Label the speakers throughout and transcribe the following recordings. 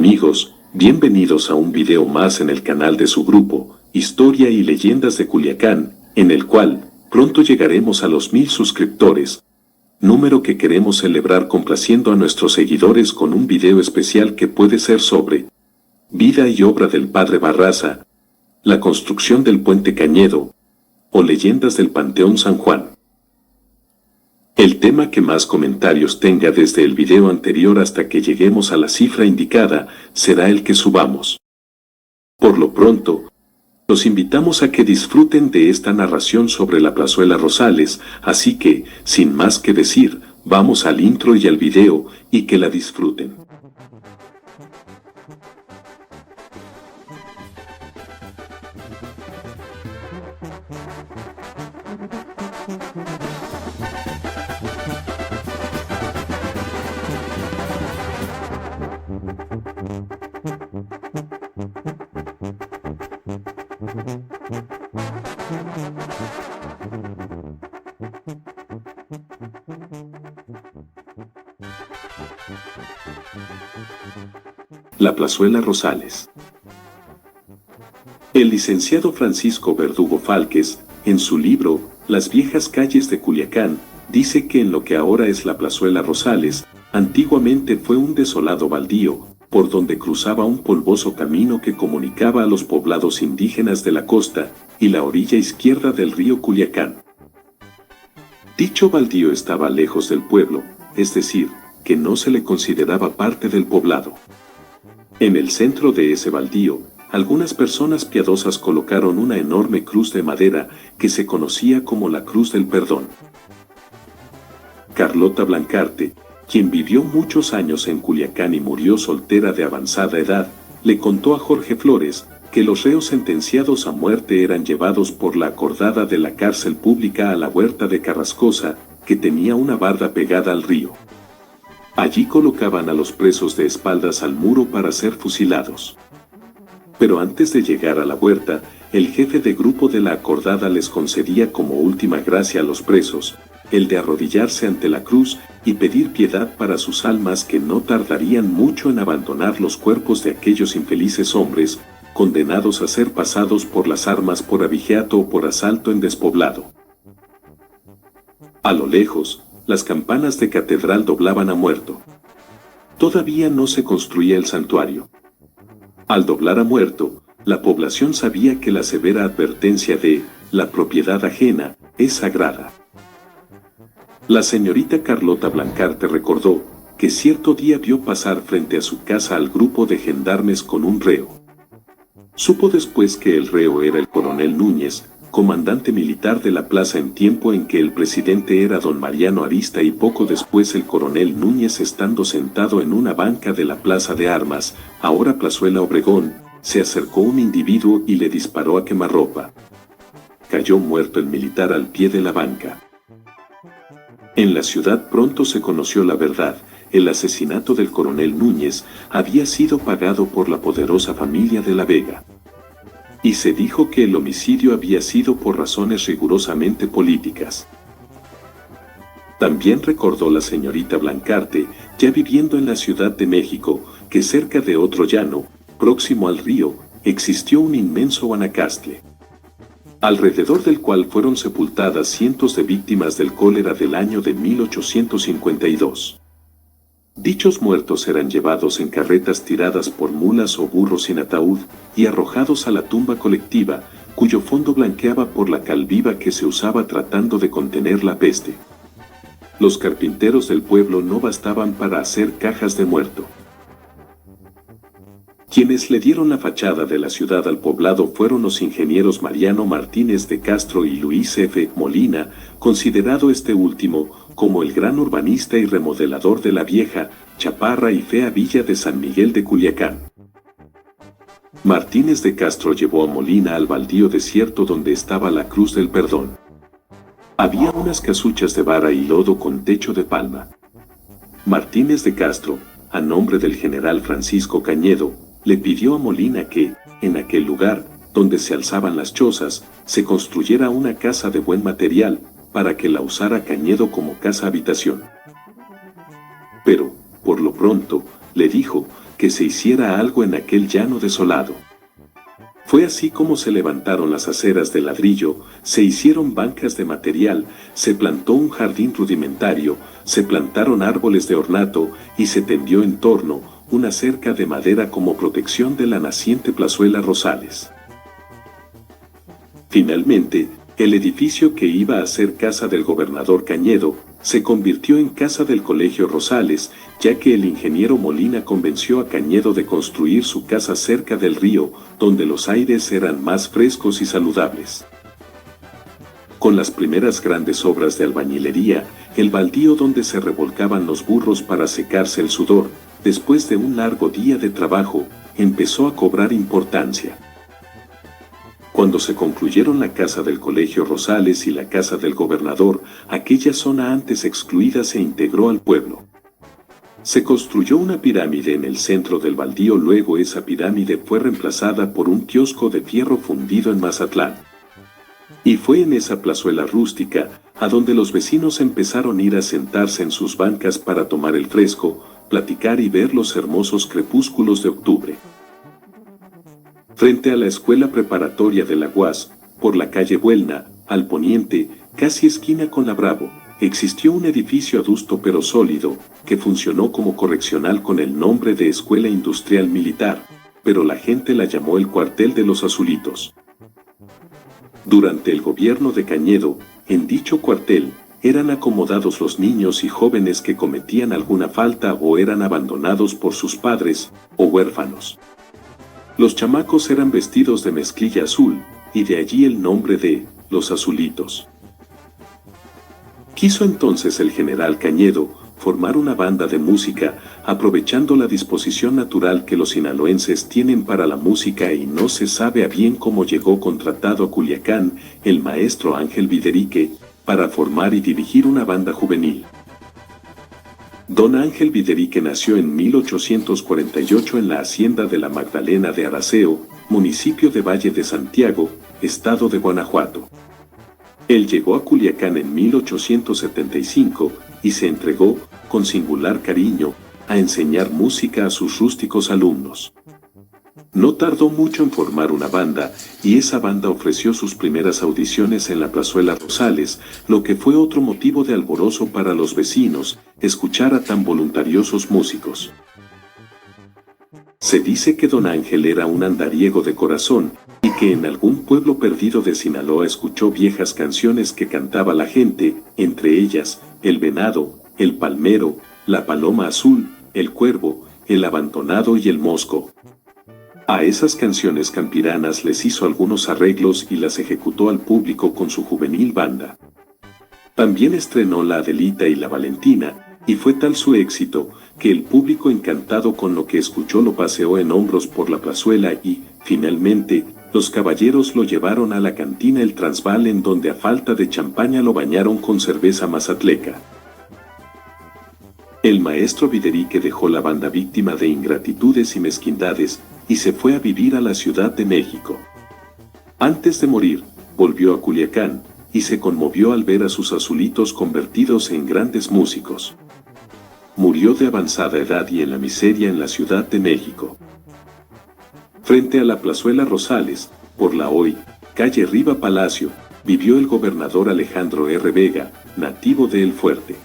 Speaker 1: Amigos, bienvenidos a un video más en el canal de su grupo, Historia y Leyendas de Culiacán, en el cual, pronto llegaremos a los 1000 suscriptores, número que queremos celebrar complaciendo a nuestros seguidores con un video especial que puede ser sobre vida y obra del Padre Barraza, la construcción del Puente Cañedo, o leyendas del Panteón San Juan. El tema que más comentarios tenga desde el video anterior hasta que lleguemos a la cifra indicada, será el que subamos. Por lo pronto, los invitamos a que disfruten de esta narración sobre la Plazuela Rosales, así que, sin más que decir, vamos al intro y al video, y que la disfruten. La Plazuela Rosales. El licenciado Francisco Verdugo Fálquez, en su libro Las viejas calles de Culiacán, dice que en lo que ahora es la Plazuela Rosales, antiguamente fue un desolado baldío, por donde cruzaba un polvoso camino que comunicaba a los poblados indígenas de la costa y la orilla izquierda del río Culiacán. Dicho baldío estaba lejos del pueblo, es decir, que no se le consideraba parte del poblado. En el centro de ese baldío, algunas personas piadosas colocaron una enorme cruz de madera que se conocía como la Cruz del Perdón. Carlota Blancarte, quien vivió muchos años en Culiacán y murió soltera de avanzada edad, le contó a Jorge Flores que los reos sentenciados a muerte eran llevados por la acordada de la cárcel pública a la huerta de Carrascosa, que tenía una barda pegada al río. Allí colocaban a los presos de espaldas al muro para ser fusilados. Pero antes de llegar a la huerta, el jefe de grupo de la acordada les concedía como última gracia a los presos, el de arrodillarse ante la cruz y pedir piedad para sus almas que no tardarían mucho en abandonar los cuerpos de aquellos infelices hombres, condenados a ser pasados por las armas por abigeato o por asalto en despoblado. A lo lejos, las campanas de catedral doblaban a muerto. Todavía no se construía el santuario. Al doblar a muerto, la población sabía que la severa advertencia de la propiedad ajena es sagrada. La señorita Carlota Blancarte recordó que cierto día vio pasar frente a su casa al grupo de gendarmes con un reo. Supo después que el reo era el coronel Núñez, comandante militar de la plaza en tiempo en que el presidente era don Mariano Arista, y poco después el coronel Núñez, estando sentado en una banca de la plaza de armas, ahora Plazuela Obregón, se acercó un individuo y le disparó a quemarropa. Cayó muerto el militar al pie de la banca. En la ciudad pronto se conoció la verdad: el asesinato del coronel Núñez había sido pagado por la poderosa familia de la Vega. Y se dijo que el homicidio había sido por razones rigurosamente políticas. También recordó la señorita Blancarte, ya viviendo en la Ciudad de México, que cerca de otro llano, próximo al río, existió un inmenso Guanacaste, alrededor del cual fueron sepultadas cientos de víctimas del cólera del año de 1852. Dichos muertos eran llevados en carretas tiradas por mulas o burros sin ataúd y arrojados a la tumba colectiva, cuyo fondo blanqueaba por la cal viva que se usaba tratando de contener la peste. Los carpinteros del pueblo no bastaban para hacer cajas de muerto. Quienes le dieron la fachada de la ciudad al poblado fueron los ingenieros Mariano Martínez de Castro y Luis F. Molina, considerado este último como el gran urbanista y remodelador de la vieja, chaparra y fea villa de San Miguel de Culiacán. Martínez de Castro llevó a Molina al baldío desierto donde estaba la Cruz del Perdón. Había unas casuchas de vara y lodo con techo de palma. Martínez de Castro, a nombre del general Francisco Cañedo, le pidió a Molina que, en aquel lugar, donde se alzaban las chozas, se construyera una casa de buen material, para que la usara Cañedo como casa habitación. Pero, por lo pronto, le dijo que se hiciera algo en aquel llano desolado. Fue así como se levantaron las aceras de ladrillo, se hicieron bancas de material, se plantó un jardín rudimentario, se plantaron árboles de ornato y se tendió en torno una cerca de madera como protección de la naciente plazuela Rosales. Finalmente, el edificio que iba a ser casa del gobernador Cañedo se convirtió en casa del Colegio Rosales, ya que el ingeniero Molina convenció a Cañedo de construir su casa cerca del río, donde los aires eran más frescos y saludables. Con las primeras grandes obras de albañilería, el baldío donde se revolcaban los burros para secarse el sudor, después de un largo día de trabajo, empezó a cobrar importancia. Cuando se concluyeron la casa del Colegio Rosales y la casa del gobernador, aquella zona antes excluida se integró al pueblo. Se construyó una pirámide en el centro del baldío, luego esa pirámide fue reemplazada por un kiosco de fierro fundido en Mazatlán. Y fue en esa plazuela rústica, a donde los vecinos empezaron a ir a sentarse en sus bancas para tomar el fresco, platicar y ver los hermosos crepúsculos de octubre. Frente a la escuela preparatoria de la UAS, por la calle Buelna, al poniente, casi esquina con la Bravo, existió un edificio adusto pero sólido, que funcionó como correccional con el nombre de Escuela Industrial Militar, pero la gente la llamó el Cuartel de los Azulitos. Durante el gobierno de Cañedo, en dicho cuartel, eran acomodados los niños y jóvenes que cometían alguna falta o eran abandonados por sus padres, o huérfanos. Los chamacos eran vestidos de mezclilla azul, y de allí el nombre de los Azulitos. Quiso entonces el general Cañedo formar una banda de música, aprovechando la disposición natural que los sinaloenses tienen para la música, y no se sabe a bien cómo llegó contratado a Culiacán el maestro Ángel Viderique para formar y dirigir una banda juvenil. Don Ángel Viderique nació en 1848 en la hacienda de la Magdalena de Araceo, municipio de Valle de Santiago, estado de Guanajuato. Él llegó a Culiacán en 1875 y se entregó, con singular cariño, a enseñar música a sus rústicos alumnos. No tardó mucho en formar una banda, y esa banda ofreció sus primeras audiciones en la plazuela Rosales, lo que fue otro motivo de alborozo para los vecinos, escuchar a tan voluntariosos músicos. Se dice que don Ángel era un andariego de corazón, y que en algún pueblo perdido de Sinaloa escuchó viejas canciones que cantaba la gente, entre ellas, el venado, el palmero, la paloma azul, el cuervo, el abandonado y el mosco. A esas canciones campiranas les hizo algunos arreglos y las ejecutó al público con su juvenil banda. También estrenó la Adelita y la Valentina, y fue tal su éxito, que el público encantado con lo que escuchó lo paseó en hombros por la plazuela y, finalmente, los caballeros lo llevaron a la cantina El Transvaal, en donde a falta de champaña lo bañaron con cerveza mazatleca. El maestro Viderique dejó la banda víctima de ingratitudes y mezquindades, y se fue a vivir a la Ciudad de México. Antes de morir, volvió a Culiacán, y se conmovió al ver a sus azulitos convertidos en grandes músicos. Murió de avanzada edad y en la miseria en la Ciudad de México. Frente a la plazuela Rosales, por la hoy, calle Riva Palacio, vivió el gobernador Alejandro R. Vega, nativo de El Fuerte.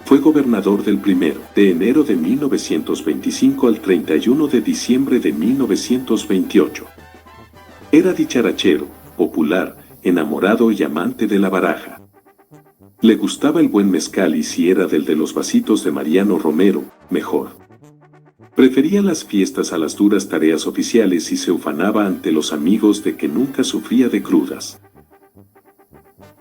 Speaker 1: Fue gobernador del 1 de enero de 1925 al 31 de diciembre de 1928. Era dicharachero, popular, enamorado y amante de la baraja. Le gustaba el buen mezcal, y si era del de los vasitos de Mariano Romero, mejor. Prefería las fiestas a las duras tareas oficiales y se ufanaba ante los amigos de que nunca sufría de crudas.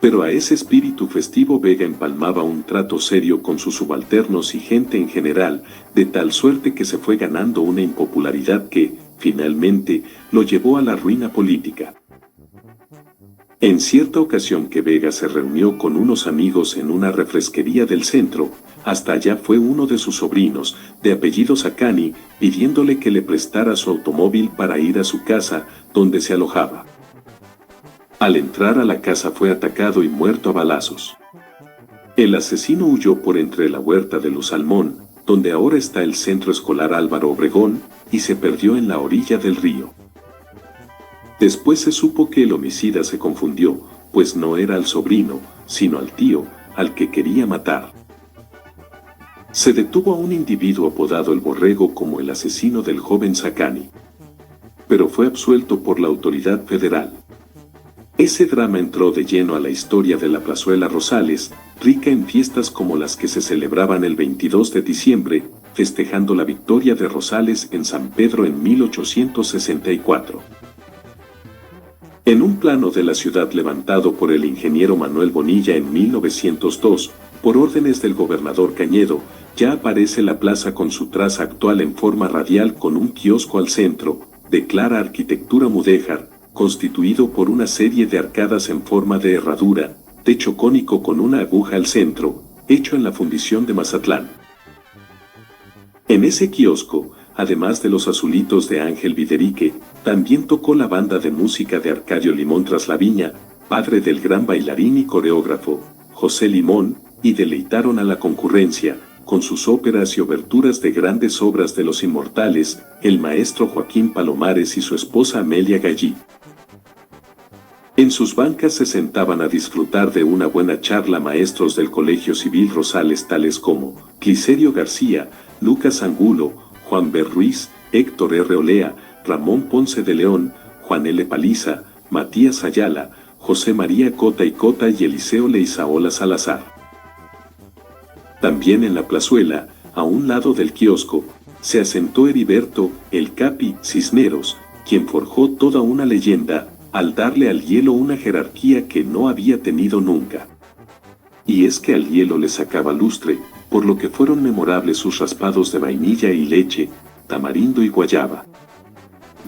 Speaker 1: Pero a ese espíritu festivo Vega empalmaba un trato serio con sus subalternos y gente en general, de tal suerte que se fue ganando una impopularidad que, finalmente, lo llevó a la ruina política. En cierta ocasión que Vega se reunió con unos amigos en una refresquería del centro, hasta allá fue uno de sus sobrinos, de apellido Sacani, pidiéndole que le prestara su automóvil para ir a su casa, donde se alojaba. Al entrar a la casa fue atacado y muerto a balazos. El asesino huyó por entre la huerta de Luz Salmón, donde ahora está el Centro Escolar Álvaro Obregón, y se perdió en la orilla del río. Después se supo que el homicida se confundió, pues no era al sobrino, sino al tío, al que quería matar. Se detuvo a un individuo apodado el Borrego como el asesino del joven Sacani, pero fue absuelto por la autoridad federal. Ese drama entró de lleno a la historia de la Plazuela Rosales, rica en fiestas como las que se celebraban el 22 de diciembre, festejando la victoria de Rosales en San Pedro en 1864. En un plano de la ciudad levantado por el ingeniero Manuel Bonilla en 1902, por órdenes del gobernador Cañedo, ya aparece la plaza con su traza actual en forma radial con un kiosco al centro, de clara arquitectura mudéjar, constituido por una serie de arcadas en forma de herradura, techo cónico con una aguja al centro, hecho en la fundición de Mazatlán. En ese kiosco, además de los azulitos de Ángel Viderique, también tocó la banda de música de Arcadio Limón Traslaviña, padre del gran bailarín y coreógrafo, José Limón, y deleitaron a la concurrencia, con sus óperas y oberturas de grandes obras de los inmortales, el maestro Joaquín Palomares y su esposa Amelia Gallí. En sus bancas se sentaban a disfrutar de una buena charla maestros del Colegio Civil Rosales tales como Cliserio García, Lucas Angulo, Juan B. Ruiz, Héctor R. Olea, Ramón Ponce de León, Juan L. Paliza, Matías Ayala, José María Cota y Cota y Eliseo Leizaola Salazar. También en la plazuela, a un lado del kiosco, se asentó Heriberto, el Capi Cisneros, quien forjó toda una leyenda, al darle al hielo una jerarquía que no había tenido nunca. Y es que al hielo le sacaba lustre, por lo que fueron memorables sus raspados de vainilla y leche, tamarindo y guayaba.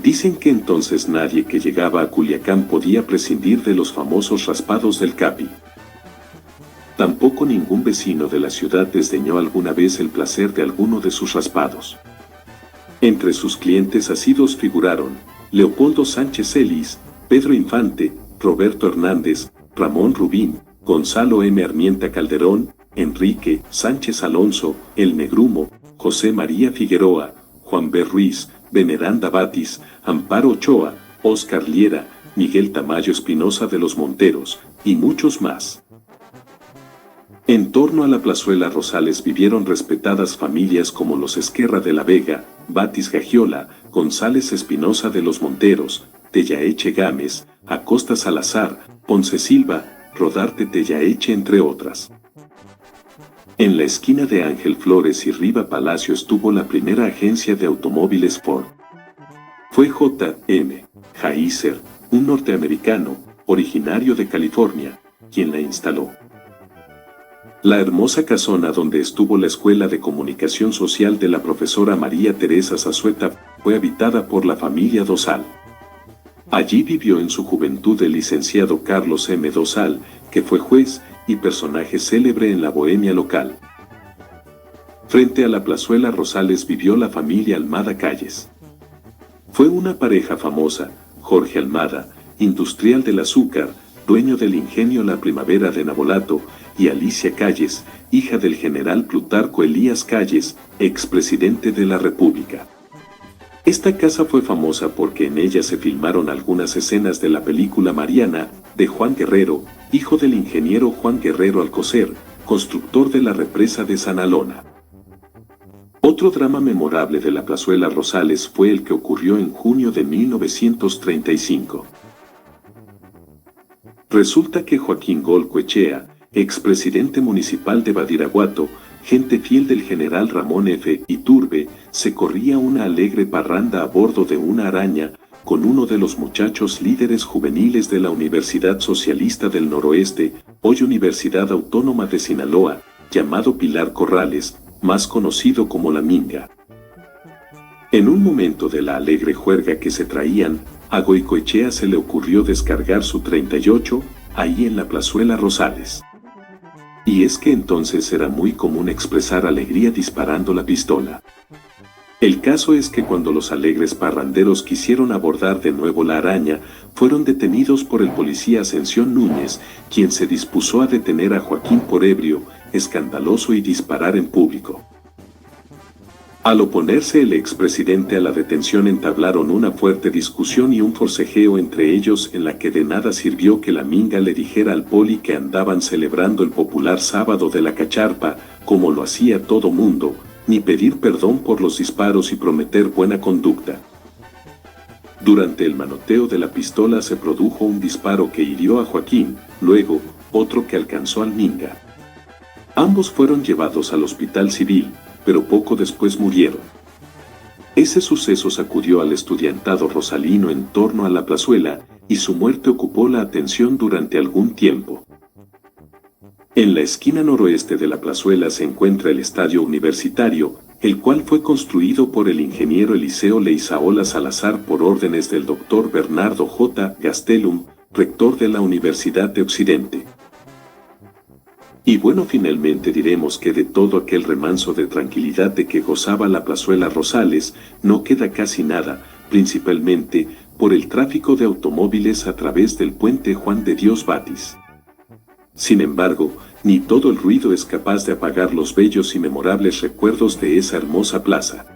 Speaker 1: Dicen que entonces nadie que llegaba a Culiacán podía prescindir de los famosos raspados del Capi. Tampoco ningún vecino de la ciudad desdeñó alguna vez el placer de alguno de sus raspados. Entre sus clientes asiduos figuraron Leopoldo Sánchez Celis, Pedro Infante, Roberto Hernández, Ramón Rubín, Gonzalo M. Armienta Calderón, Enrique Sánchez Alonso, El Negrumo, José María Figueroa, Juan B. Ruiz, Veneranda Batis, Amparo Ochoa, Óscar Liera, Miguel Tamayo Espinosa de los Monteros, y muchos más. En torno a la plazuela Rosales vivieron respetadas familias como los Esquerra de la Vega, Batis Gagiola, González Espinosa de los Monteros, Tellaeche Gámez, Acosta Salazar, Ponce Silva, Rodarte Tellaeche entre otras. En la esquina de Ángel Flores y Riva Palacio estuvo la primera agencia de automóviles Ford. Fue J.M. Heiser, un norteamericano, originario de California, quien la instaló. La hermosa casona donde estuvo la Escuela de Comunicación Social de la profesora María Teresa Zazueta fue habitada por la familia Dosal. Allí vivió en su juventud el licenciado Carlos M. Dosal, que fue juez y personaje célebre en la bohemia local. Frente a la plazuela Rosales vivió la familia Almada Calles. Fue una pareja famosa, Jorge Almada, industrial del azúcar, dueño del ingenio La Primavera de Nabolato, y Alicia Calles, hija del general Plutarco Elías Calles, expresidente de la República. Esta casa fue famosa porque en ella se filmaron algunas escenas de la película Mariana, de Juan Guerrero, hijo del ingeniero Juan Guerrero Alcocer, constructor de la represa de Sanalona. Otro drama memorable de la plazuela Rosales fue el que ocurrió en junio de 1935. Resulta que Joaquín Golcoechea, expresidente municipal de Badiraguato, gente fiel del general Ramón F. Iturbe, se corría una alegre parranda a bordo de una araña, con uno de los muchachos líderes juveniles de la Universidad Socialista del Noroeste, hoy Universidad Autónoma de Sinaloa, llamado Pilar Corrales, más conocido como La Minga. En un momento de la alegre juerga que se traían, a Goicoechea se le ocurrió descargar su 38, ahí en la plazuela Rosales. Y es que entonces era muy común expresar alegría disparando la pistola. El caso es que cuando los alegres parranderos quisieron abordar de nuevo la araña, fueron detenidos por el policía Ascensión Núñez, quien se dispuso a detener a Joaquín por ebrio, escandaloso y disparar en público. Al oponerse el expresidente a la detención entablaron una fuerte discusión y un forcejeo entre ellos en la que de nada sirvió que la minga le dijera al poli que andaban celebrando el popular sábado de la cacharpa, como lo hacía todo mundo, ni pedir perdón por los disparos y prometer buena conducta. Durante el manoteo de la pistola se produjo un disparo que hirió a Joaquín, luego, otro que alcanzó al minga. Ambos fueron llevados al hospital civil, pero poco después murieron. Ese suceso sacudió al estudiantado rosalino en torno a la plazuela, y su muerte ocupó la atención durante algún tiempo. En la esquina noroeste de la plazuela se encuentra el estadio universitario, el cual fue construido por el ingeniero Eliseo Leizaola Salazar por órdenes del doctor Bernardo J. Gastelum, rector de la Universidad de Occidente. Y bueno, finalmente diremos que de todo aquel remanso de tranquilidad de que gozaba la plazuela Rosales, no queda casi nada, principalmente por el tráfico de automóviles a través del puente Juan de Dios Batis. Sin embargo, ni todo el ruido es capaz de apagar los bellos y memorables recuerdos de esa hermosa plaza.